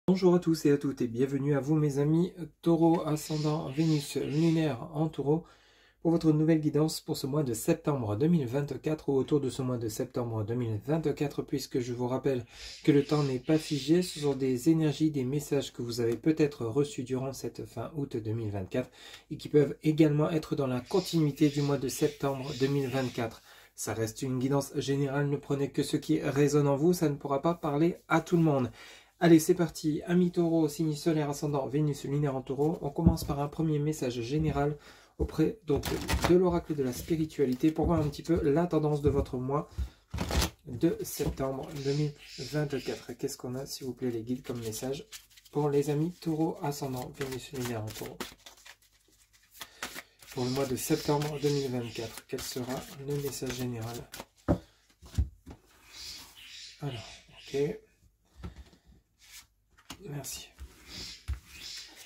Bonjour à tous et à toutes et bienvenue à vous mes amis Taureau, ascendant Vénus lunaire en Taureau pour votre nouvelle guidance pour ce mois de septembre 2024 ou autour de ce mois de septembre 2024, puisque je vous rappelle que le temps n'est pas figé. Ce sont des énergies, des messages que vous avez peut-être reçus durant cette fin août 2024 et qui peuvent également être dans la continuité du mois de septembre 2024. Ça reste une guidance générale, ne prenez que ce qui résonne en vous, ça ne pourra pas parler à tout le monde. Allez, c'est parti. Amis Taureau, signe solaire ascendant Vénus lunaire en Taureau. On commence par un premier message général auprès donc de l'oracle de la spiritualité pour voir un petit peu la tendance de votre mois de septembre 2024. Qu'est-ce qu'on a, s'il vous plaît, les guides comme message pour les amis Taureau ascendant Vénus lunaire en Taureau pour le mois de septembre 2024? Quel sera le message général? Alors, ok. Merci.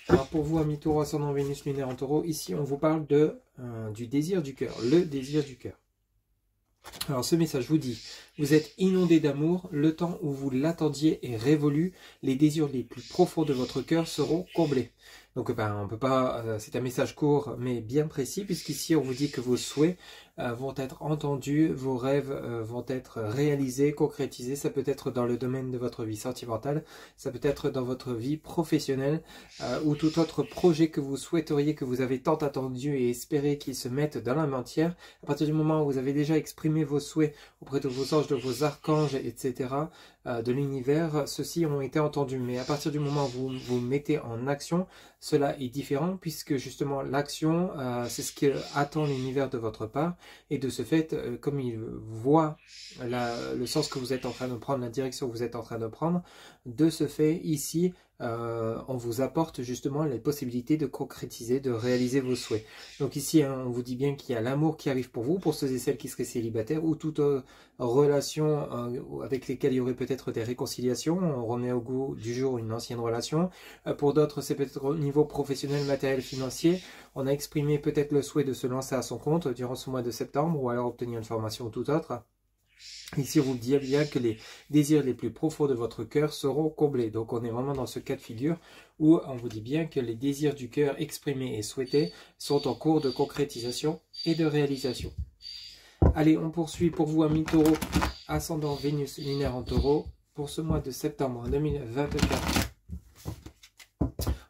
Alors pour vous, amis Taureau, ascendant Vénus lunaire en Taureau, ici on vous parle du désir du cœur, le désir du cœur. Alors ce message vous dit, vous êtes inondé d'amour, le temps où vous l'attendiez est révolu, les désirs les plus profonds de votre cœur seront comblés. Donc on peut pas, c'est un message court mais bien précis, puisqu'ici on vous dit que vos souhaits vont être entendus, vos rêves vont être réalisés, concrétisés. Ça peut être dans le domaine de votre vie sentimentale, ça peut être dans votre vie professionnelle ou tout autre projet que vous souhaiteriez, que vous avez tant attendu et espéré qu'il se mette dans la matière. À partir du moment où vous avez déjà exprimé vos souhaits auprès de vos anges, de vos archanges, etc., de l'univers, ceux-ci ont été entendus. Mais à partir du moment où vous vous mettez en action, cela est différent, puisque justement l'action, c'est ce que attend l'univers de votre part. Et de ce fait, comme il voit le sens que vous êtes en train de prendre, la direction que vous êtes en train de prendre, de ce fait, ici, on vous apporte justement les possibilités de concrétiser, de réaliser vos souhaits. Donc ici, on vous dit bien qu'il y a l'amour qui arrive pour vous, pour ceux et celles qui seraient célibataires, ou toute relation avec lesquelles il y aurait peut-être des réconciliations. On remet au goût du jour une ancienne relation. Pour d'autres, c'est peut-être au niveau professionnel, matériel, financier. On a exprimé peut-être le souhait de se lancer à son compte durant ce mois de septembre, ou alors obtenir une formation ou tout autre. Ici, on vous dit bien que les désirs les plus profonds de votre cœur seront comblés. Donc, on est vraiment dans ce cas de figure où on vous dit bien que les désirs du cœur exprimés et souhaités sont en cours de concrétisation et de réalisation. Allez, on poursuit pour vous, amis Taureau, ascendant Vénus lunaire en Taureau, pour ce mois de septembre 2024.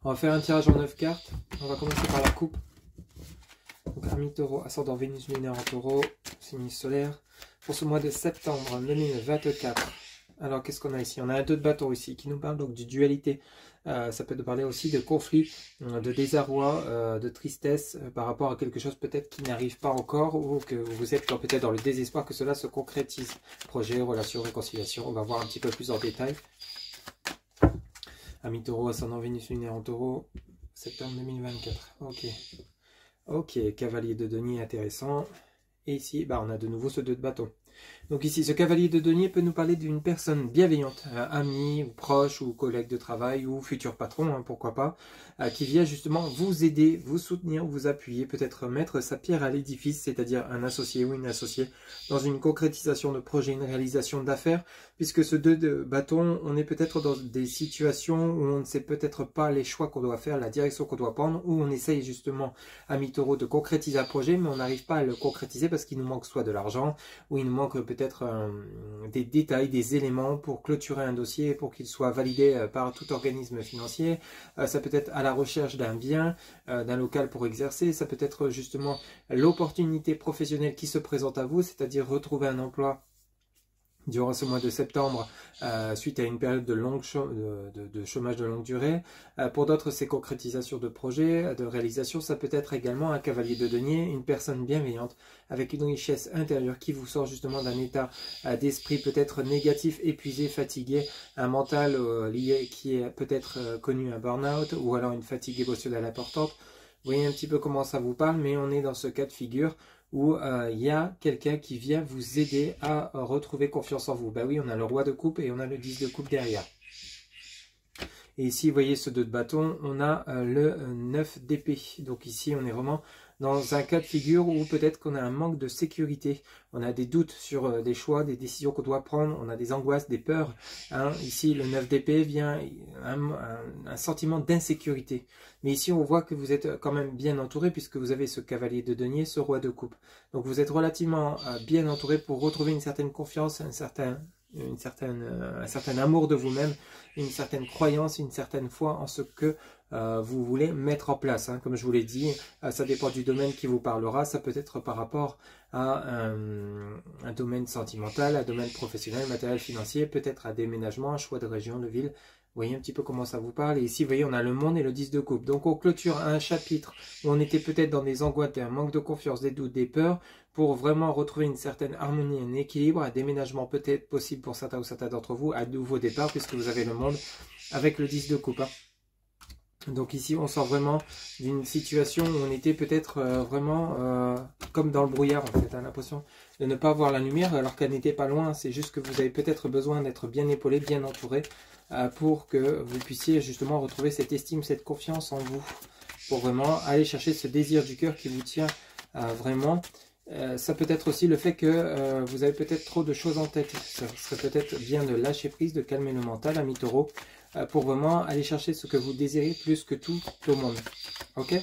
On va faire un tirage en 9 cartes. On va commencer par la coupe. Donc, amis Taureau, ascendant Vénus lunaire en Taureau, signe solaire, pour ce mois de septembre 2024. Alors, qu'est-ce qu'on a ici? On a un 2 de bâton ici, qui nous parle donc de dualité. Ça peut nous parler aussi de conflit, de désarroi, de tristesse par rapport à quelque chose peut-être qui n'arrive pas encore, ou que vous êtes peut-être dans le désespoir que cela se concrétise. Projet, relation, réconciliation, on va voir un petit peu plus en détail. Amis Taureau, ascendant Vénus lunaire en Taureau, septembre 2024. Ok. Ok, cavalier de denier intéressant. Et ici, on a de nouveau ce 2 de bâton. Donc ici, ce cavalier de denier peut nous parler d'une personne bienveillante, ami ou proche ou collègue de travail ou futur patron, pourquoi pas, qui vient justement vous aider, vous soutenir, vous appuyer, peut-être mettre sa pierre à l'édifice, c'est-à-dire un associé ou une associée, dans une concrétisation de projet, une réalisation d'affaires, puisque ce 2 de bâton, on est peut-être dans des situations où on ne sait peut-être pas les choix qu'on doit faire, la direction qu'on doit prendre, où on essaye justement, amis Taureau, de concrétiser un projet, mais on n'arrive pas à le concrétiser parce qu'il nous manque soit de l'argent, ou il nous manque peut-être des détails, des éléments pour clôturer un dossier, pour qu'il soit validé par tout organisme financier. Ça peut être à la recherche d'un bien, d'un local pour exercer. Ça peut être justement l'opportunité professionnelle qui se présente à vous, c'est-à-dire retrouver un emploi durant ce mois de septembre, suite à une période de chômage de longue durée. Pour d'autres, c'est concrétisation de projets, de réalisation. Ça peut être également un cavalier de denier, une personne bienveillante, avec une richesse intérieure qui vous sort justement d'un état d'esprit peut-être négatif, épuisé, fatigué, un mental lié qui est peut-être connu un burn-out, ou alors une fatigue émotionnelle importante. Vous voyez un petit peu comment ça vous parle, mais on est dans ce cas de figure où il y a quelqu'un qui vient vous aider à retrouver confiance en vous. Oui, on a le roi de coupe et on a le 10 de coupe derrière. Et ici, vous voyez ce 2 de bâton, on a le 9 d'épée. Donc ici, on est vraiment dans un cas de figure où peut-être qu'on a un manque de sécurité, on a des doutes sur des choix, des décisions qu'on doit prendre, on a des angoisses, des peurs. Hein. Ici, le 9 d'épée vient un sentiment d'insécurité. Mais ici, on voit que vous êtes quand même bien entouré puisque vous avez ce cavalier de denier, ce roi de coupe. Donc vous êtes relativement bien entouré pour retrouver une certaine confiance, un certain amour de vous-même, une certaine croyance, une certaine foi en ce que vous voulez mettre en place. Hein. Comme je vous l'ai dit, ça dépend du domaine qui vous parlera. Ça peut être par rapport à un domaine sentimental, un domaine professionnel, matériel, financier, peut-être un déménagement, un choix de région, de ville. Vous voyez un petit peu comment ça vous parle. Et ici, vous voyez, on a le monde et le 10 de coupe. Donc, on clôture un chapitre où on était peut-être dans des angoisses, un manque de confiance, des doutes, des peurs, pour vraiment retrouver une certaine harmonie, un équilibre, un déménagement peut-être possible pour certains ou certains d'entre vous, un nouveau départ, puisque vous avez le monde avec le 10 de coupe. Hein. Donc ici, on sort vraiment d'une situation où on était peut-être vraiment comme dans le brouillard, en fait. On a l'impression de ne pas voir la lumière alors qu'elle n'était pas loin. C'est juste que vous avez peut-être besoin d'être bien épaulé, bien entouré pour que vous puissiez justement retrouver cette estime, cette confiance en vous. Pour vraiment aller chercher ce désir du cœur qui vous tient vraiment. Ça peut être aussi le fait que vous avez peut-être trop de choses en tête. Ça serait peut-être bien de lâcher prise, de calmer le mental, ami taureau, pour vraiment aller chercher ce que vous désirez plus que tout au monde. Ok?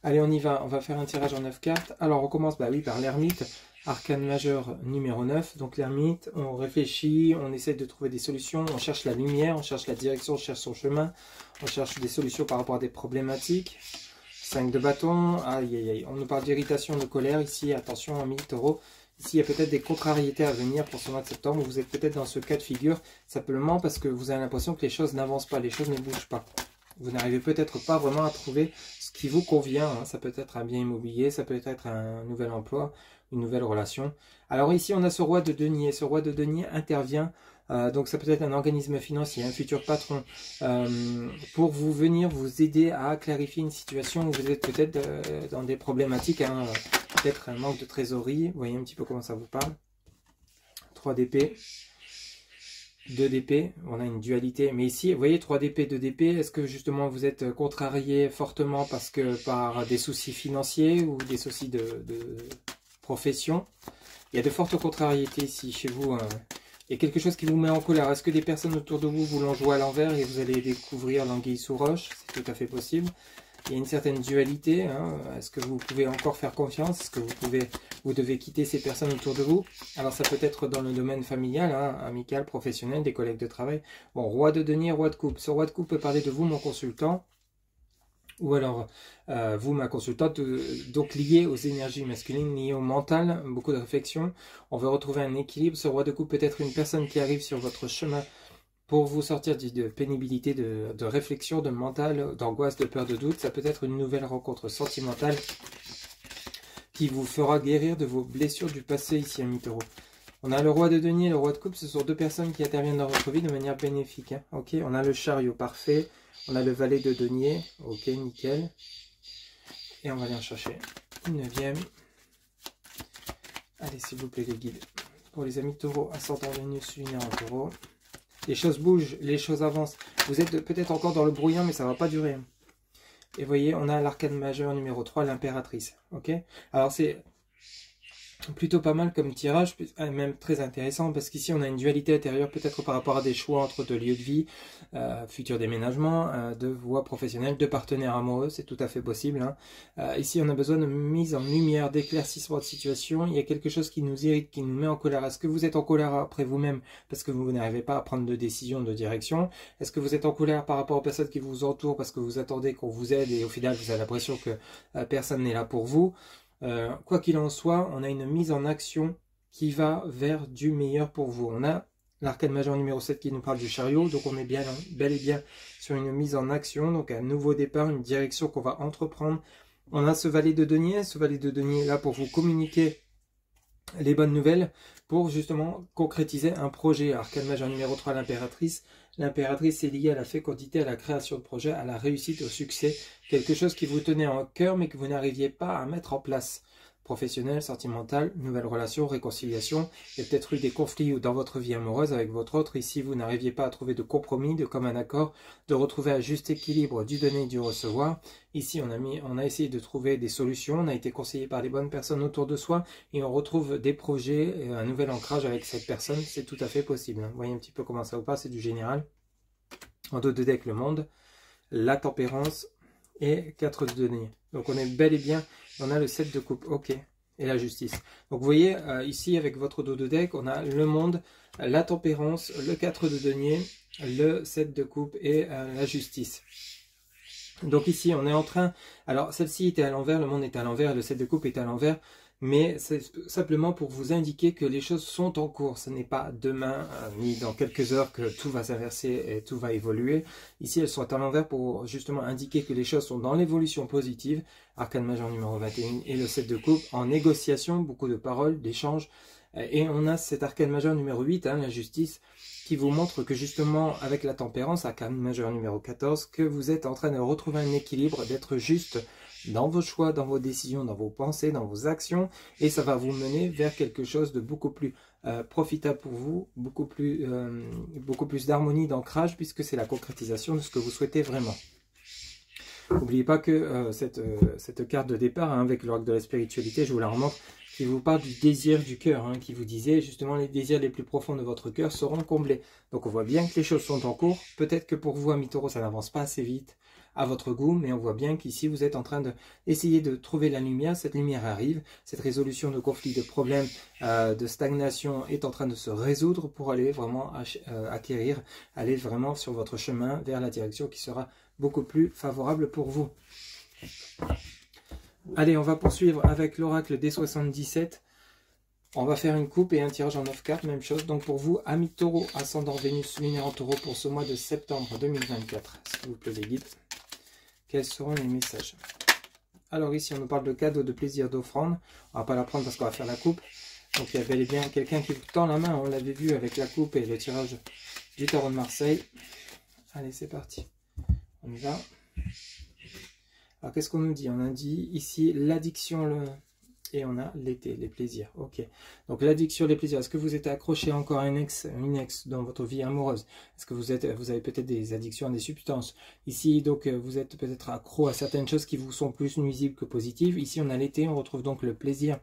Allez, on y va. On va faire un tirage en 9 cartes. Alors, on commence par l'ermite, arcane majeur numéro 9. Donc, l'ermite, on réfléchit, on essaie de trouver des solutions, on cherche la lumière, on cherche la direction, on cherche son chemin, on cherche des solutions par rapport à des problématiques. 5 de bâton, aïe aïe aïe, on nous parle d'irritation, de colère ici, attention ami taureau, ici il y a peut-être des contrariétés à venir pour ce mois de septembre, vous êtes peut-être dans ce cas de figure, simplement parce que vous avez l'impression que les choses n'avancent pas, les choses ne bougent pas. Vous n'arrivez peut-être pas vraiment à trouver ce qui vous convient, hein. Ça peut être un bien immobilier, ça peut être un nouvel emploi, une nouvelle relation. Alors ici on a ce roi de denier intervient. Donc ça peut être un organisme financier, un futur patron, pour vous venir vous aider à clarifier une situation où vous êtes peut-être dans des problématiques, hein, peut-être un manque de trésorerie, vous voyez un petit peu comment ça vous parle. 3 d'épée, 2 d'épée, on a une dualité, mais ici, vous voyez 3 d'épée, 2 d'épée, est-ce que justement vous êtes contrarié fortement parce que par des soucis financiers ou des soucis de profession? Il y a de fortes contrariétés ici chez vous, hein. Il y a quelque chose qui vous met en colère. Est-ce que des personnes autour de vous vous l'ont joué à l'envers et vous allez découvrir l'anguille sous roche? C'est tout à fait possible. Il y a une certaine dualité. Hein. Est-ce que vous pouvez encore faire confiance? Est-ce que vous devez quitter ces personnes autour de vous? Alors ça peut être dans le domaine familial, hein, amical, professionnel, des collègues de travail. Bon, roi de denier, roi de coupe. Ce roi de coupe peut parler de vous, mon consultant. Ou alors, vous, ma consultante, donc lié aux énergies masculines, lié au mental, beaucoup de réflexion. On veut retrouver un équilibre. Ce roi de coupe peut être une personne qui arrive sur votre chemin pour vous sortir de pénibilité, de réflexion, de mental, d'angoisse, de peur, de doute. Ça peut être une nouvelle rencontre sentimentale qui vous fera guérir de vos blessures du passé ici, ami taureau. On a le roi de denier et le roi de coupe. Ce sont deux personnes qui interviennent dans votre vie de manière bénéfique. Hein. Ok, on a le chariot, parfait. On a le valet de denier, ok, nickel. Et on va aller en chercher une 9e. Allez, s'il vous plaît, les guides. Pour les amis taureaux, ascendant Vénus, lunaire en taureau. Les choses bougent, les choses avancent. Vous êtes peut-être encore dans le brouillard, mais ça ne va pas durer. Et vous voyez, on a l'arcane majeur numéro 3, l'impératrice. Ok. Alors, c'est plutôt pas mal comme tirage, même très intéressant, parce qu'ici on a une dualité intérieure, peut-être par rapport à des choix entre de lieux de vie, futur déménagement, de voies professionnelles, de partenaires amoureux, c'est tout à fait possible. Hein. Ici on a besoin de mise en lumière, d'éclaircissement de situation, il y a quelque chose qui nous irrite, qui nous met en colère. Est-ce que vous êtes en colère après vous-même parce que vous n'arrivez pas à prendre de décision, de direction? Est-ce que vous êtes en colère par rapport aux personnes qui vous entourent parce que vous attendez qu'on vous aide et au final vous avez l'impression que personne n'est là pour vous? Quoi qu'il en soit, on a une mise en action qui va vers du meilleur pour vous. On a l'arcane majeur numéro 7 qui nous parle du chariot, donc on est bien, bel et bien sur une mise en action, donc un nouveau départ, une direction qu'on va entreprendre. On a ce valet de denier là pour vous communiquer les bonnes nouvelles, pour justement concrétiser un projet. Arcane majeur numéro 3, l'impératrice. L'impératrice est liée à la fécondité, à la création de projet, à la réussite, au succès. Quelque chose qui vous tenait en cœur mais que vous n'arriviez pas à mettre en place. professionnel, sentimental, nouvelle relation, réconciliation. Il y a peut-être eu des conflits dans votre vie amoureuse avec votre autre. Ici, vous n'arriviez pas à trouver de compromis, de commun accord, de retrouver un juste équilibre du donner et du recevoir. Ici, on a essayé de trouver des solutions. On a été conseillé par les bonnes personnes autour de soi et on retrouve des projets, un nouvel ancrage avec cette personne. C'est tout à fait possible. Vous voyez un petit peu comment ça vous passe, c'est du général. En dos de deck, le monde, la tempérance et 4 de denier. Donc on est bel et bien, on a le 7 de coupe, ok, et la justice. Donc vous voyez, ici avec votre dos de deck, on a le monde, la tempérance, le 4 de denier, le 7 de coupe et la justice. Donc ici on est en train, alors celle-ci était à l'envers, le monde était à l'envers, le 7 de coupe était à l'envers, mais c'est simplement pour vous indiquer que les choses sont en cours. Ce n'est pas demain ni dans quelques heures que tout va s'inverser et tout va évoluer. Ici, elles sont à l'envers pour justement indiquer que les choses sont dans l'évolution positive. Arcane majeur numéro 21 et le 7 de coupe en négociation, beaucoup de paroles, d'échanges. Et on a cet arcane majeur numéro 8, hein, la justice, qui vous montre que justement avec la tempérance, arcane majeur numéro 14, que vous êtes en train de retrouver un équilibre, d'être juste dans vos choix, dans vos décisions, dans vos pensées, dans vos actions, et ça va vous mener vers quelque chose de beaucoup plus profitable pour vous, beaucoup plus d'harmonie, d'ancrage, puisque c'est la concrétisation de ce que vous souhaitez vraiment. N'oubliez pas que cette carte de départ, hein, avec l'oracle de la spiritualité, je vous la remontre, qui vous parle du désir du cœur, hein, qui vous disait justement les désirs les plus profonds de votre cœur seront comblés. Donc on voit bien que les choses sont en cours, peut-être que pour vous, amis taureaux, ça n'avance pas assez vite à votre goût, mais on voit bien qu'ici vous êtes en train d'essayer de trouver la lumière, cette lumière arrive, cette résolution de conflits, de problèmes, de stagnation est en train de se résoudre pour aller vraiment acquérir, aller vraiment sur votre chemin vers la direction qui sera beaucoup plus favorable pour vous. Allez, on va poursuivre avec l'oracle des 77. On va faire une coupe et un tirage en 9 cartes, même chose. Donc pour vous, amis taureau, ascendant Vénus, lunaire en taureau pour ce mois de septembre 2024. S'il vous plaît les guides, quels seront les messages? Alors ici, on nous parle de cadeaux, de plaisir, d'offrande. On va pas la prendre parce qu'on va faire la coupe. Donc il y a bel et bien quelqu'un qui vous tend la main. On l'avait vu avec la coupe et le tirage du tarot de Marseille. Allez, c'est parti. On y va. Alors qu'est-ce qu'on nous dit? On a dit ici l'addiction, et on a l'été, les plaisirs. Ok. Donc l'addiction, les plaisirs. Est-ce que vous êtes accroché encore à une ex dans votre vie amoureuse? Est-ce que vous avez peut-être des addictions à des substances? Ici, donc, vous êtes peut-être accro à certaines choses qui vous sont plus nuisibles que positives. Ici, on a l'été, on retrouve donc le plaisir.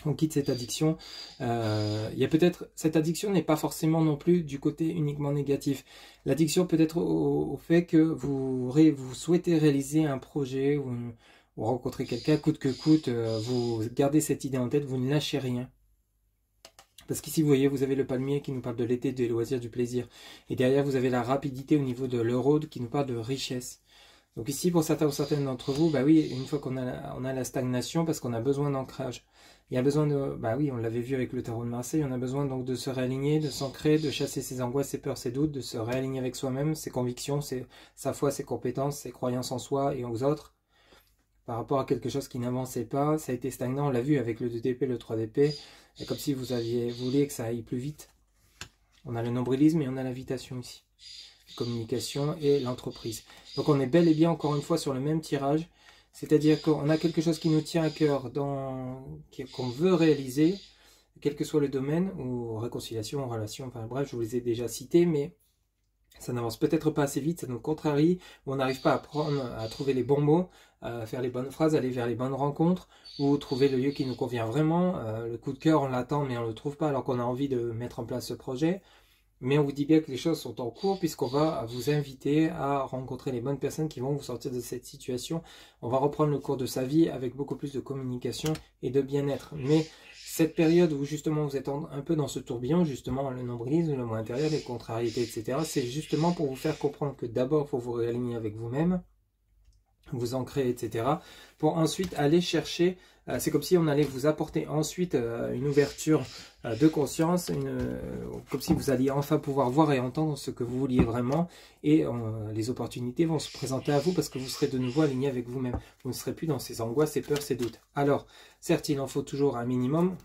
On quitte cette addiction. Il y a peut-être, cette addiction n'est pas forcément non plus du côté uniquement négatif. L'addiction peut être au fait que vous souhaitez réaliser un projet ou rencontrer quelqu'un, coûte que coûte, vous gardez cette idée en tête, vous ne lâchez rien. Parce qu'ici, vous voyez, vous avez le palmier qui nous parle de l'été, des loisirs, du plaisir. Et derrière, vous avez la rapidité au niveau de l'euro qui nous parle de richesse. Donc ici, pour certains ou certaines d'entre vous, bah oui, une fois qu'on a la stagnation, parce qu'on a besoin d'ancrage. Il y a besoin de, bah oui, on l'avait vu avec le tarot de Marseille, on a besoin donc de se réaligner, de s'ancrer, de chasser ses angoisses, ses peurs, ses doutes, de se réaligner avec soi-même, ses convictions, sa foi, ses compétences, ses croyances en soi et aux autres. Par rapport à quelque chose qui n'avançait pas, ça a été stagnant, on l'a vu avec le 2 d'épée, le 3 d'épée, et comme si vous aviez voulu que ça aille plus vite. On a le nombrilisme et on a l'invitation ici. Communication et l'entreprise. Donc on est bel et bien encore une fois sur le même tirage, c'est-à-dire qu'on a quelque chose qui nous tient à cœur, qu'on veut réaliser, quel que soit le domaine, ou réconciliation, relation, enfin bref, je vous les ai déjà cités, mais ça n'avance peut-être pas assez vite, ça nous contrarie, ou on n'arrive pas à trouver les bons mots, à faire les bonnes phrases, aller vers les bonnes rencontres, ou trouver le lieu qui nous convient vraiment. Le coup de cœur, on l'attend, mais on ne le trouve pas alors qu'on a envie de mettre en place ce projet. Mais on vous dit bien que les choses sont en cours puisqu'on va vous inviter à rencontrer les bonnes personnes qui vont vous sortir de cette situation. On va reprendre le cours de sa vie avec beaucoup plus de communication et de bien-être. Mais cette période où justement vous êtes un peu dans ce tourbillon, justement le nombrilisme, le moi intérieur, les contrariétés, etc. C'est justement pour vous faire comprendre que d'abord il faut vous réaligner avec vous-même, vous ancrer, etc. pour ensuite aller chercher, c'est comme si on allait vous apporter ensuite une ouverture de conscience, comme si vous alliez enfin pouvoir voir et entendre ce que vous vouliez vraiment, et les opportunités vont se présenter à vous parce que vous serez de nouveau aligné avec vous-même. Vous ne serez plus dans ces angoisses, ces peurs, ces doutes. Alors, certes, il en faut toujours un minimum,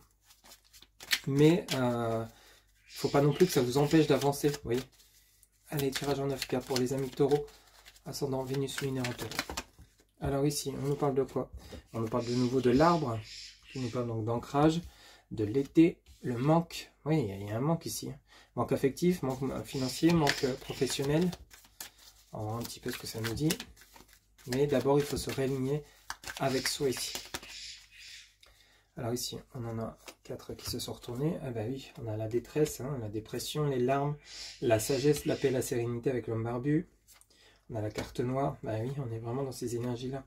mais il ne faut pas non plus que ça vous empêche d'avancer, vous voyez. Allez, tirage en 9 cartes pour les amis taureaux, ascendant Vénus lunaire en taureau. Alors ici, on nous parle de quoi? On nous parle de nouveau de l'arbre, qui nous parle donc d'ancrage, de l'été, le manque. Oui, il y a un manque ici. Manque affectif, manque financier, manque professionnel. On va voir un petit peu ce que ça nous dit. Mais d'abord, il faut se réaligner avec soi ici. Alors ici, on en a 4 qui se sont retournés. Ah bah oui, on a la détresse, hein, la dépression, les larmes, la sagesse, la paix, la sérénité avec l'homme barbu. On a la carte noire. Bah oui, on est vraiment dans ces énergies-là.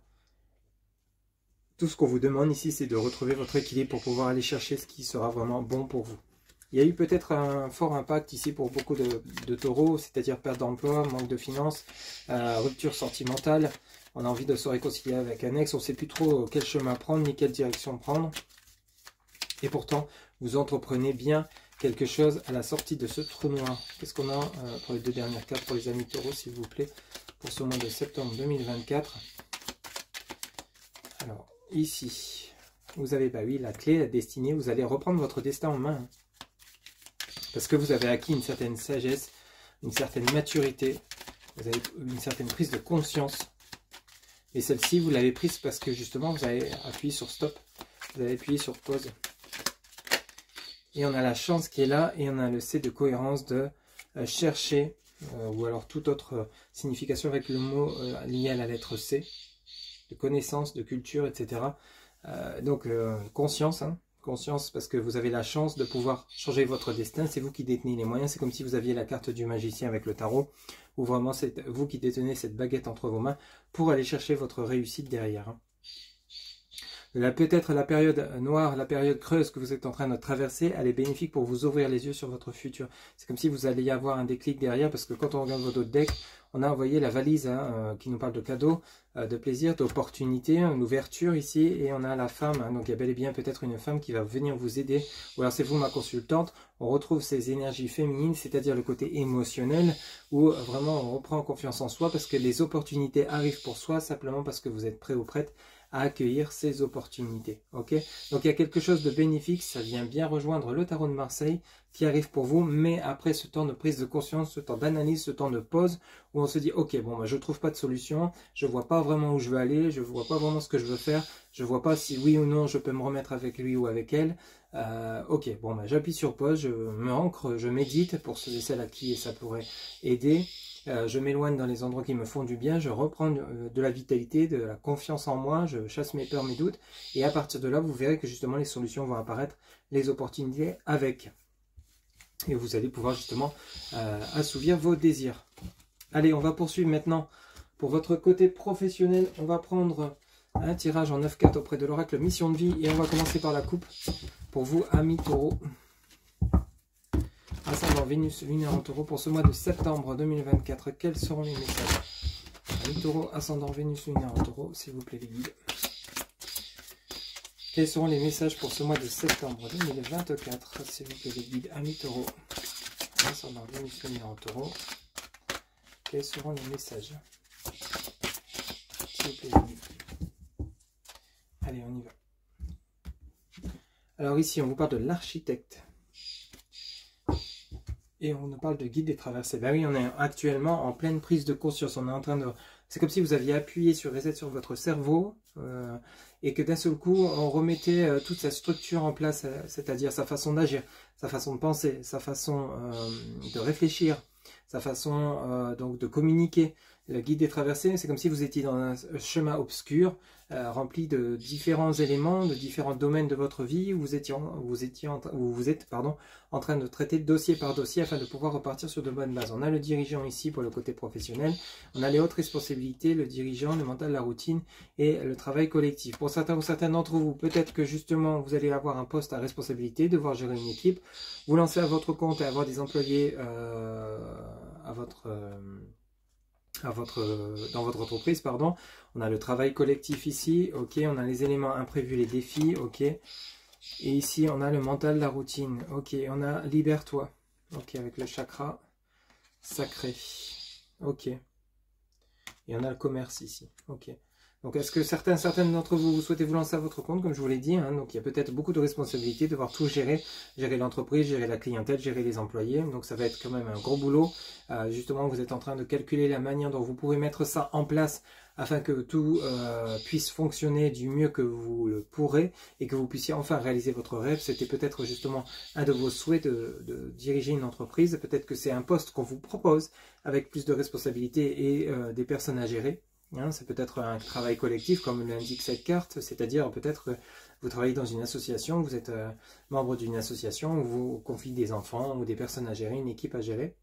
Tout ce qu'on vous demande ici, c'est de retrouver votre équilibre pour pouvoir aller chercher ce qui sera vraiment bon pour vous. Il y a eu peut-être un fort impact ici pour beaucoup de taureaux, c'est-à-dire perte d'emploi, manque de finances, rupture sentimentale. On a envie de se réconcilier avec un ex, on ne sait plus trop quel chemin prendre, ni quelle direction prendre. Et pourtant, vous entreprenez bien quelque chose à la sortie de ce trou noir. Qu'est-ce qu'on a pour les 2 dernières cartes pour les amis taureaux, s'il vous plaît, pour ce mois de septembre 2024. Alors, ici, vous avez, bah oui, la clé, la destinée. Vous allez reprendre votre destin en main. Parce que vous avez acquis une certaine sagesse, une certaine maturité. Vous avez une certaine prise de conscience. Et celle-ci, vous l'avez prise parce que justement, vous avez appuyé sur stop. Vous avez appuyé sur pause. Et on a la chance qui est là. Et on a le C de cohérence de chercher. Ou alors toute autre signification avec le mot lié à la lettre C. De connaissances, de culture, etc. Donc, conscience. Hein. Conscience parce que vous avez la chance de pouvoir changer votre destin. C'est vous qui détenez les moyens. C'est comme si vous aviez la carte du magicien avec le tarot. Ou vraiment c'est vous qui détenez cette baguette entre vos mains pour aller chercher votre réussite derrière. Hein. Peut-être la période noire, la période creuse que vous êtes en train de traverser, elle est bénéfique pour vous ouvrir les yeux sur votre futur. C'est comme si vous alliez avoir un déclic derrière, parce que quand on regarde votre deck, on a envoyé la valise hein, qui nous parle de cadeaux, de plaisir, d'opportunités, une ouverture ici, et on a la femme. Hein, donc il y a bel et bien peut-être une femme qui va venir vous aider, ou alors c'est vous ma consultante. On retrouve ces énergies féminines, c'est-à-dire le côté émotionnel, où vraiment on reprend confiance en soi, parce que les opportunités arrivent pour soi, simplement parce que vous êtes prêt ou prête à accueillir ces opportunités. Ok, donc il y a quelque chose de bénéfique, ça vient bien rejoindre le tarot de Marseille qui arrive pour vous, mais après ce temps de prise de conscience, ce temps d'analyse, ce temps de pause, où on se dit ok, bon, bah, je trouve pas de solution, je vois pas vraiment où je veux aller, je vois pas vraiment ce que je veux faire, je vois pas si oui ou non je peux me remettre avec lui ou avec elle. Ok, bon, bah, j'appuie sur pause, je me ancre, je médite pour ceux et celles à qui ça pourrait aider. Je m'éloigne dans les endroits qui me font du bien, je reprends de la vitalité, de la confiance en moi, je chasse mes peurs, mes doutes, et à partir de là, vous verrez que justement les solutions vont apparaître, les opportunités avec. Et vous allez pouvoir justement assouvir vos désirs. Allez, on va poursuivre maintenant. Pour votre côté professionnel, on va prendre un tirage en 9 cartes auprès de l'oracle Mission de Vie, et on va commencer par la coupe. Pour vous, amis taureaux. Ascendant Vénus lunaire en taureau pour ce mois de septembre 2024. Quels seront les messages? Amis taureau, ascendant Vénus lunaire en taureau, s'il vous plaît les guides. Quels seront les messages pour ce mois de septembre 2024? S'il vous plaît les guides. Amis taureau, ascendant Vénus lunaire en taureau. Quels seront les messages? S'il vous plaît les guides. Allez, on y va. Alors ici, on vous parle de l'architecte. Et on nous parle de guide des traversées. Ben oui, on est actuellement en pleine prise de conscience. On est en train de... C'est comme si vous aviez appuyé sur reset sur votre cerveau et que d'un seul coup, on remettait toute sa structure en place, c'est-à-dire sa façon d'agir, sa façon de penser, sa façon de réfléchir, sa façon donc de communiquer. Le guide des traversées, c'est comme si vous étiez dans un chemin obscur, rempli de différents éléments, de différents domaines de votre vie, où vous êtes en train de traiter dossier par dossier afin de pouvoir repartir sur de bonnes bases. On a le dirigeant ici pour le côté professionnel, on a les hautes responsabilités, le dirigeant, le mental, la routine et le travail collectif. Pour certains ou certaines d'entre vous, peut-être que justement vous allez avoir un poste à responsabilité, devoir gérer une équipe, vous lancer à votre compte et avoir des employés dans votre entreprise, pardon. On a le travail collectif ici, ok, on a les éléments imprévus, les défis, ok, et ici on a le mental, la routine, ok, on a libère-toi, ok, avec le chakra sacré, ok, et on a le commerce ici, ok. Donc, est-ce que certaines d'entre vous, vous souhaitez vous lancer à votre compte, comme je vous l'ai dit, hein, donc il y a peut-être beaucoup de responsabilités, devoir tout gérer, gérer l'entreprise, gérer la clientèle, gérer les employés, donc ça va être quand même un gros boulot. Justement, vous êtes en train de calculer la manière dont vous pouvez mettre ça en place afin que tout puisse fonctionner du mieux que vous le pourrez et que vous puissiez enfin réaliser votre rêve. C'était peut-être justement un de vos souhaits de diriger une entreprise. Peut-être que c'est un poste qu'on vous propose avec plus de responsabilités et des personnes à gérer. Hein, c'est peut-être un travail collectif comme l'indique cette carte, c'est-à-dire peut-être que vous travaillez dans une association, vous êtes membre d'une association où vous confiez des enfants ou des personnes à gérer, une équipe à gérer.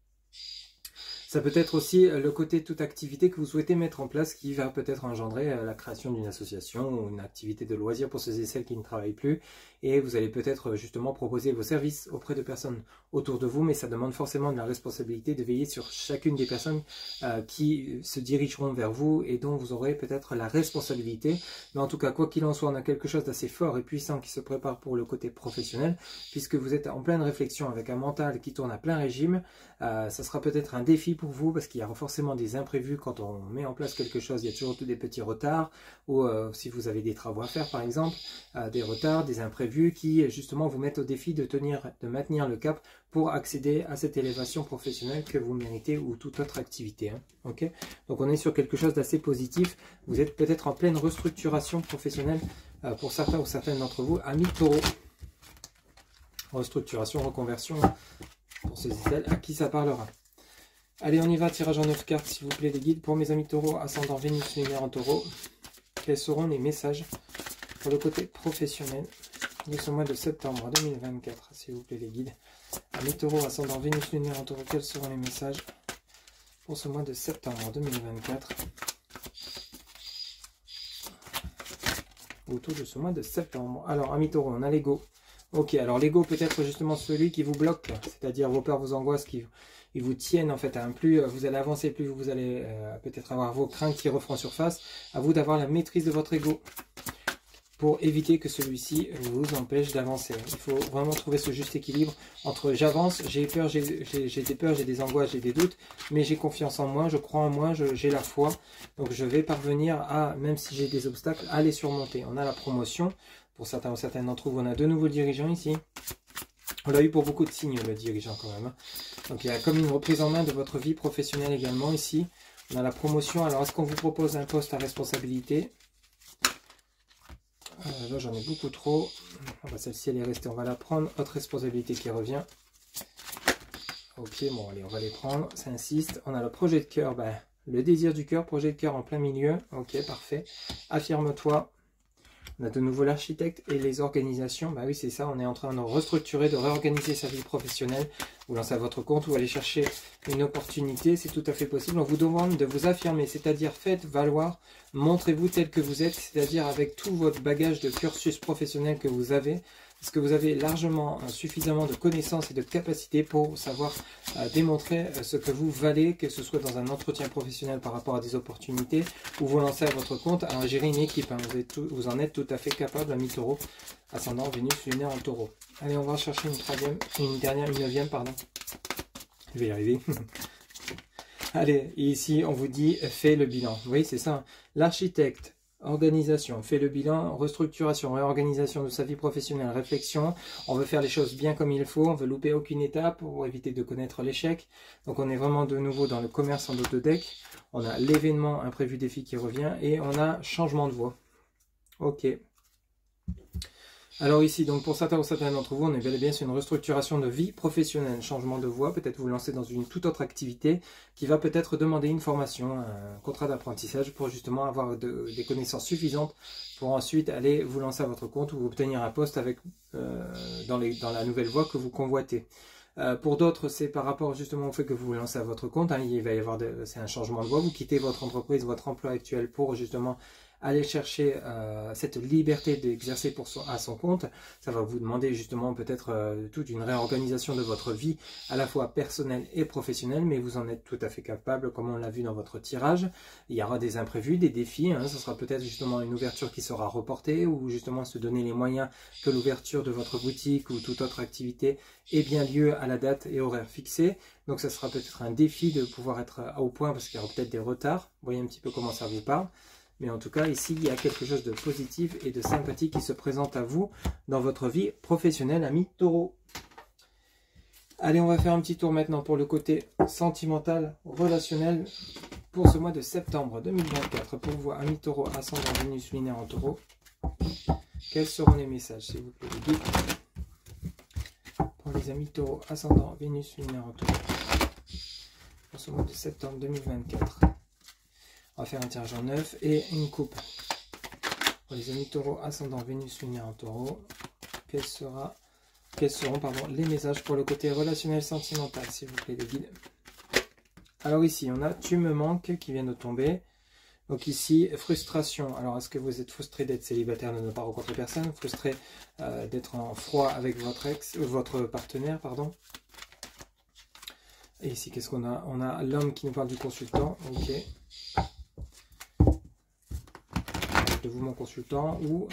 Ça peut être aussi le côté toute activité que vous souhaitez mettre en place qui va peut-être engendrer la création d'une association ou une activité de loisir pour ceux et celles qui ne travaillent plus. Et vous allez peut-être justement proposer vos services auprès de personnes autour de vous, mais ça demande forcément de la responsabilité de veiller sur chacune des personnes qui se dirigeront vers vous et dont vous aurez peut-être la responsabilité. Mais en tout cas, quoi qu'il en soit, on a quelque chose d'assez fort et puissant qui se prépare pour le côté professionnel, puisque vous êtes en pleine réflexion avec un mental qui tourne à plein régime. Ça sera peut-être un défi pour vous parce qu'il y aura forcément des imprévus quand on met en place quelque chose. Il y a toujours des petits retards ou si vous avez des travaux à faire par exemple, des retards, des imprévus qui justement vous mettent au défi de maintenir le cap pour accéder à cette élévation professionnelle que vous méritez ou toute autre activité. Hein. Okay, donc on est sur quelque chose d'assez positif. Vous êtes peut-être en pleine restructuration professionnelle pour certains ou certaines d'entre vous. Amis Taureau, restructuration, reconversion, pour ceux et celles à qui ça parlera. Allez, on y va, tirage en 9 cartes, s'il vous plaît, les guides. Pour mes amis taureaux, ascendant Vénus, lunaire en taureau, quels seront les messages pour le côté professionnel de ce mois de septembre 2024, s'il vous plaît, les guides. Amis taureaux, ascendant Vénus, lunaire en taureau, quels seront les messages pour ce mois de septembre 2024 autour de ce mois de septembre. Alors, amis taureaux, on a l'ego. Ok, alors l'ego peut être justement celui qui vous bloque, c'est-à-dire vos peurs, vos angoisses qui vous tiennent en fait. Hein. Plus vous allez avancer, plus vous allez peut-être avoir vos craintes qui refont surface. À vous d'avoir la maîtrise de votre ego pour éviter que celui-ci vous empêche d'avancer. Il faut vraiment trouver ce juste équilibre entre j'avance, j'ai peur, j'ai des peurs, j'ai des angoisses, j'ai des doutes, mais j'ai confiance en moi, je crois en moi, j'ai la foi. Donc je vais parvenir à, même si j'ai des obstacles, à les surmonter. On a la promotion. Pour certains ou certaines d'entre vous, on a de nouveaux dirigeants ici. On l'a eu pour beaucoup de signes, le dirigeant quand même. Hein. Donc il y a comme une reprise en main de votre vie professionnelle également ici. On a la promotion. Alors est-ce qu'on vous propose un poste à responsabilité? Là j'en ai beaucoup trop. Celle-ci elle est restée, on va la prendre. Autre responsabilité qui revient. Ok, bon allez, on va les prendre. Ça insiste. On a le projet de cœur, le désir du cœur, projet de cœur en plein milieu. Ok, parfait. Affirme-toi. On a de nouveau l'architecte et les organisations. Bah oui, c'est ça, on est en train de restructurer, de réorganiser sa vie professionnelle. Vous lancez à votre compte, vous allez chercher une opportunité, c'est tout à fait possible. On vous demande de vous affirmer, c'est-à-dire faites valoir, montrez-vous tel que vous êtes, c'est-à-dire avec tout votre bagage de cursus professionnel que vous avez. Est-ce que vous avez largement, suffisamment de connaissances et de capacités pour savoir démontrer ce que vous valez, que ce soit dans un entretien professionnel par rapport à des opportunités, ou vous lancez à votre compte à gérer une équipe. Hein. Vous en êtes tout à fait capable, ami taureau, ascendant Vénus lunaire en taureau. Allez, on va chercher une neuvième, pardon. Je vais y arriver. Allez, ici on vous dit, fais le bilan. Vous voyez, c'est ça. Hein. L'architecte. Organisation, fait le bilan, restructuration, réorganisation de sa vie professionnelle, réflexion. On veut faire les choses bien comme il faut, on veut louper aucune étape pour éviter de connaître l'échec. Donc on est vraiment de nouveau dans le commerce en dos de deck. On a l'événement imprévu défi qui revient et on a changement de voie. Ok. Alors ici, donc pour certains ou certaines d'entre vous, on est bel et bien sur une restructuration de vie professionnelle, changement de voie, peut-être vous lancer dans une toute autre activité qui va peut-être demander une formation, un contrat d'apprentissage pour justement avoir des connaissances suffisantes pour ensuite aller vous lancer à votre compte ou obtenir un poste avec, dans la nouvelle voie que vous convoitez. Pour d'autres, c'est par rapport justement au fait que vous vous lancez à votre compte, hein, il va y avoir c'est un changement de voie, vous quittez votre entreprise, votre emploi actuel pour justement aller chercher cette liberté d'exercer à son compte. Ça va vous demander justement peut-être toute une réorganisation de votre vie, à la fois personnelle et professionnelle, mais vous en êtes tout à fait capable, comme on l'a vu dans votre tirage. Il y aura des imprévus, des défis, hein. Ce sera peut-être justement une ouverture qui sera reportée, ou justement se donner les moyens que l'ouverture de votre boutique ou toute autre activité ait bien lieu à la date et horaire fixée. Donc ça sera peut-être un défi de pouvoir être au point, parce qu'il y aura peut-être des retards. Vous voyez un petit peu comment ça vous parle. Mais en tout cas, ici, il y a quelque chose de positif et de sympathique qui se présente à vous dans votre vie professionnelle, amis taureaux. Allez, on va faire un petit tour maintenant pour le côté sentimental, relationnel, pour ce mois de septembre 2024. Pour vous, amis taureaux, ascendant Vénus lunaire en taureau, quels seront les messages, s'il vous plaît, les guides, pour les amis taureaux, ascendant Vénus lunaire en taureau, pour ce mois de septembre 2024. On va faire un tirage en 9 et une coupe. Pour les amis taureaux, ascendant Vénus lunaire en taureau, quels seront les messages pour le côté relationnel sentimental, s'il vous plaît, les guides. Alors ici, on a « Tu me manques » qui vient de tomber. Donc ici, frustration. Alors, est-ce que vous êtes frustré d'être célibataire, de ne pas rencontrer personne, frustré d'être en froid avec votre partenaire, pardon. Et ici, qu'est-ce qu'on a? On a l'homme qui nous parle du consultant. Ok. De vous, mon consultant, ou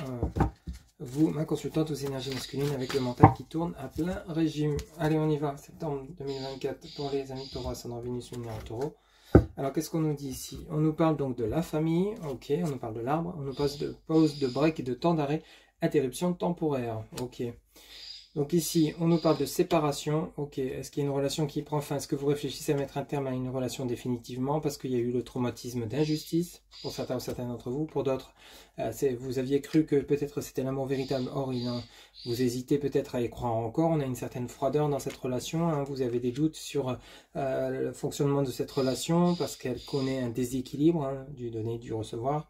vous, ma consultante aux énergies masculines, avec le mental qui tourne à plein régime. Allez, on y va. Septembre 2024 pour les amis taureaux, ascendant Vénus lunaire en taureau. Alors, qu'est-ce qu'on nous dit ici? On nous parle donc de la famille, ok, on nous parle de l'arbre, on nous parle de pause, de break et de temps d'arrêt, interruption temporaire, ok. Donc ici, on nous parle de séparation, ok, est-ce qu'il y a une relation qui prend fin? Est-ce que vous réfléchissez à mettre un terme à une relation définitivement parce qu'il y a eu le traumatisme d'injustice, pour certains ou certains d'entre vous, pour d'autres, vous aviez cru que peut-être c'était l'amour véritable, or vous hésitez peut-être à y croire encore, on a une certaine froideur dans cette relation, hein, vous avez des doutes sur le fonctionnement de cette relation parce qu'elle connaît un déséquilibre, hein, du donner, du recevoir.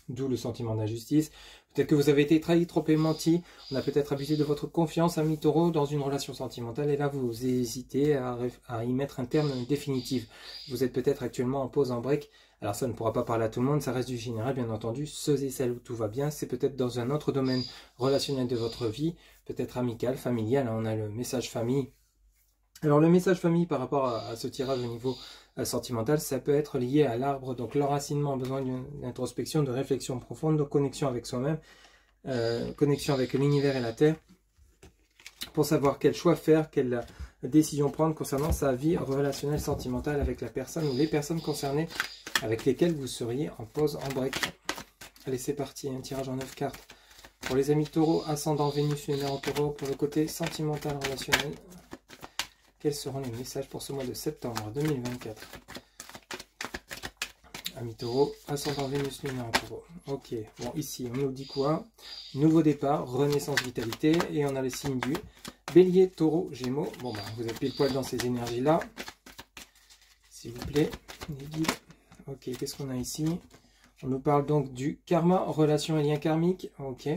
D'où le sentiment d'injustice. Peut-être que vous avez été trahi, trompé, menti. On a peut-être abusé de votre confiance, ami taureau, dans une relation sentimentale. Et là, vous hésitez à y mettre un terme définitif. Vous êtes peut-être actuellement en pause, en break. Alors ça ne pourra pas parler à tout le monde. Ça reste du général, bien entendu. Ceux et celles où tout va bien, c'est peut-être dans un autre domaine relationnel de votre vie. Peut-être amical, familial. On a le message famille. Alors le message famille par rapport à ce tirage au niveau sentimental, ça peut être lié à l'arbre, donc l'enracinement a besoin d'introspection, de réflexion profonde, de connexion avec soi-même, connexion avec l'univers et la terre, pour savoir quel choix faire, quelle décision prendre concernant sa vie relationnelle sentimentale avec la personne ou les personnes concernées avec lesquelles vous seriez en pause, en break. Allez, c'est parti, un tirage en 9 cartes. Pour les amis taureaux, ascendant Vénus lunaire en taureau, pour le côté sentimental relationnel, quels seront les messages pour ce mois de septembre 2024? Amis taureau, ascendant Vénus lunaire en taureau. Ok, bon ici on nous dit quoi? Nouveau départ, renaissance, vitalité, et on a le signe du bélier, taureau, gémeaux. Bon bah vous êtes pile poil dans ces énergies là, s'il vous plaît, les guides. Ok, qu'est-ce qu'on a ici? On nous parle donc du karma, relation et lien karmique. Ok.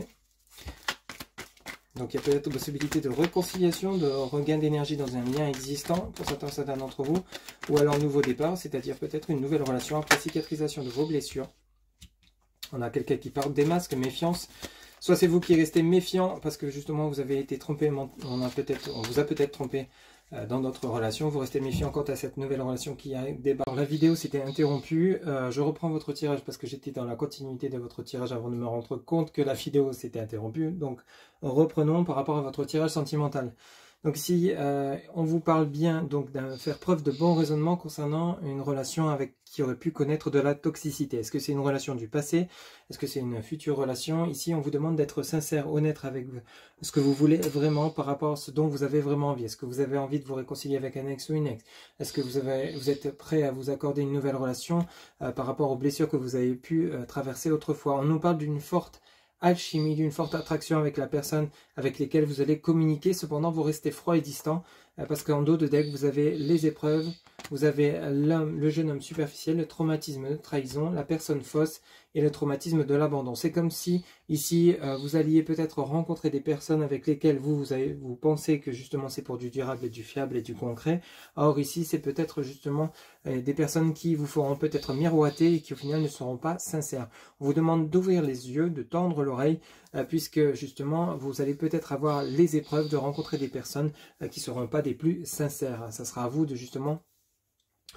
Donc il y a peut-être possibilité de réconciliation, de regain d'énergie dans un lien existant pour certains d'entre vous, ou alors nouveau départ, c'est-à-dire peut-être une nouvelle relation après cicatrisation de vos blessures. On a quelqu'un qui parle des masques, méfiance. Soit c'est vous qui restez méfiant parce que justement vous avez été trompé, on vous a peut-être trompé dans d'autres relations. Vous restez méfiant quant à cette nouvelle relation qui débarque. La vidéo s'était interrompue. Je reprends votre tirage parce que j'étais dans la continuité de votre tirage avant de me rendre compte que la vidéo s'était interrompue. Donc reprenons par rapport à votre tirage sentimental. Donc ici, on vous parle bien donc de faire preuve de bon raisonnement concernant une relation avec qui aurait pu connaître de la toxicité. Est-ce que c'est une relation du passé? Est-ce que c'est une future relation? Ici, on vous demande d'être sincère, honnête avec ce que vous voulez vraiment par rapport à ce dont vous avez vraiment envie. Est-ce que vous avez envie de vous réconcilier avec un ex ou une ex? Est-ce que vous êtes prêt à vous accorder une nouvelle relation par rapport aux blessures que vous avez pu traverser autrefois? On nous parle d'une forte alchimie, d'une forte attraction avec la personne avec laquelle vous allez communiquer. Cependant, vous restez froid et distant parce qu'en dos de deck, vous avez les épreuves, vous avez l'homme, le jeune homme superficiel, le traumatisme de trahison, la personne fausse et le traumatisme de l'abandon. C'est comme si ici, vous alliez peut-être rencontrer des personnes avec lesquelles vous pensez que justement c'est pour du durable et du fiable et du concret. Or ici, c'est peut-être justement des personnes qui vous feront peut-être miroiter et qui au final ne seront pas sincères. On vous demande d'ouvrir les yeux, de tendre l'oreille, puisque justement vous allez peut-être avoir les épreuves de rencontrer des personnes qui ne seront pas des plus sincères. Ça sera à vous de justement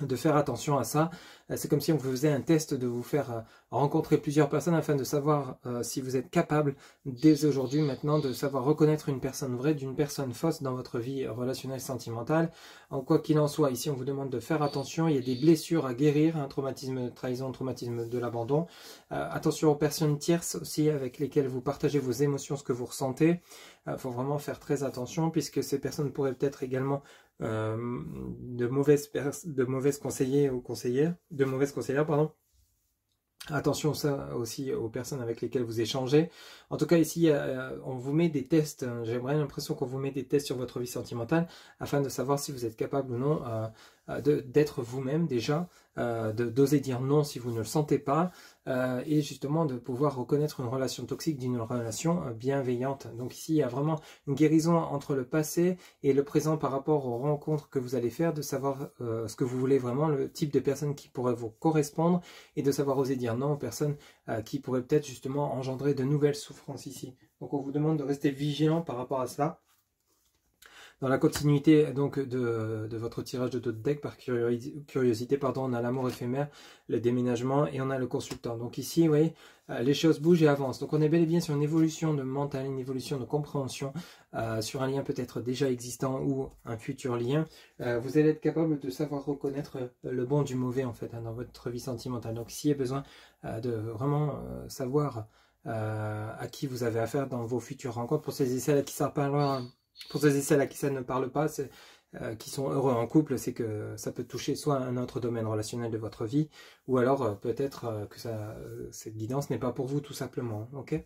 de faire attention à ça. C'est comme si on vous faisait un test de vous faire rencontrer plusieurs personnes afin de savoir si vous êtes capable dès aujourd'hui maintenant de savoir reconnaître une personne vraie d'une personne fausse dans votre vie relationnelle sentimentale. En quoi qu'il en soit, ici on vous demande de faire attention, il y a des blessures à guérir, un traumatisme de trahison, traumatisme de l'abandon. Attention aux personnes tierces aussi avec lesquelles vous partagez vos émotions, ce que vous ressentez. Faut vraiment faire très attention puisque ces personnes pourraient peut-être également de mauvaises conseillers ou conseillères, de mauvaises conseillères, pardon. Attention ça aussi aux personnes avec lesquelles vous échangez. En tout cas ici on vous met des tests, j'aimerais l'impression qu'on vous met des tests sur votre vie sentimentale afin de savoir si vous êtes capable ou non d'être vous-même déjà, d'oser dire non si vous ne le sentez pas et justement de pouvoir reconnaître une relation toxique d'une relation bienveillante. Donc ici il y a vraiment une guérison entre le passé et le présent par rapport aux rencontres que vous allez faire, de savoir ce que vous voulez vraiment, le type de personne qui pourrait vous correspondre et de savoir oser dire non aux personnes qui pourraient peut-être justement engendrer de nouvelles souffrances ici. Donc on vous demande de rester vigilant par rapport à cela. Dans la continuité donc de votre tirage de d'autres decks par curiosité, pardon, on a l'amour éphémère, le déménagement et on a le consultant. Donc ici, vous voyez, les choses bougent et avancent. Donc on est bel et bien sur une évolution de mental, une évolution de compréhension, sur un lien peut-être déjà existant ou un futur lien. Vous allez être capable de savoir reconnaître le bon du mauvais en fait dans votre vie sentimentale. Donc ici, il y a besoin de vraiment savoir à qui vous avez affaire dans vos futures rencontres. Pour celles et celles qui savent pas loin. Pour ceux et celles à qui ça ne parle pas, qui sont heureux en couple, c'est que ça peut toucher soit un autre domaine relationnel de votre vie, ou alors peut-être que cette guidance n'est pas pour vous tout simplement. Ok ?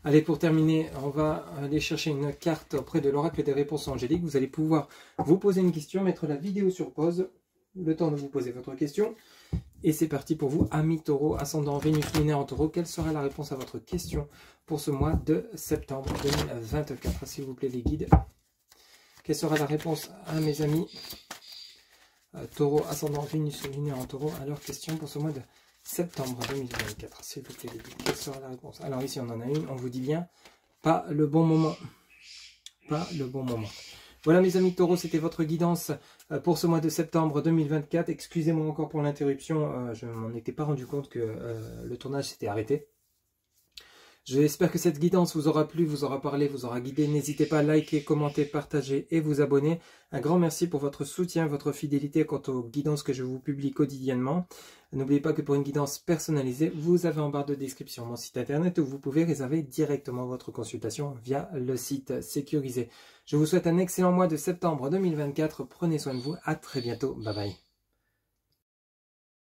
Allez, pour terminer, on va aller chercher une carte auprès de l'oracle des réponses angéliques. Vous allez pouvoir vous poser une question, mettre la vidéo sur pause, le temps de vous poser votre question. Et c'est parti pour vous, amis taureau, ascendant Vénus, lunaire en taureau. Quelle sera la réponse à votre question pour ce mois de septembre 2024? S'il vous plaît, les guides. Quelle sera la réponse à mes amis taureau, ascendant Vénus, lunaire en taureau à leur question pour ce mois de septembre 2024? S'il vous plaît, les guides. Quelle sera la réponse? Alors ici, on en a une, on vous dit bien, pas le bon moment. Pas le bon moment. Voilà mes amis taureaux, c'était votre guidance pour ce mois de septembre 2024. Excusez-moi encore pour l'interruption, je ne m'en étais pas rendu compte que le tournage s'était arrêté. J'espère que cette guidance vous aura plu, vous aura parlé, vous aura guidé. N'hésitez pas à liker, commenter, partager et vous abonner. Un grand merci pour votre soutien, votre fidélité quant aux guidances que je vous publie quotidiennement. N'oubliez pas que pour une guidance personnalisée, vous avez en barre de description mon site internet où vous pouvez réserver directement votre consultation via le site sécurisé. Je vous souhaite un excellent mois de septembre 2024. Prenez soin de vous. À très bientôt. Bye bye.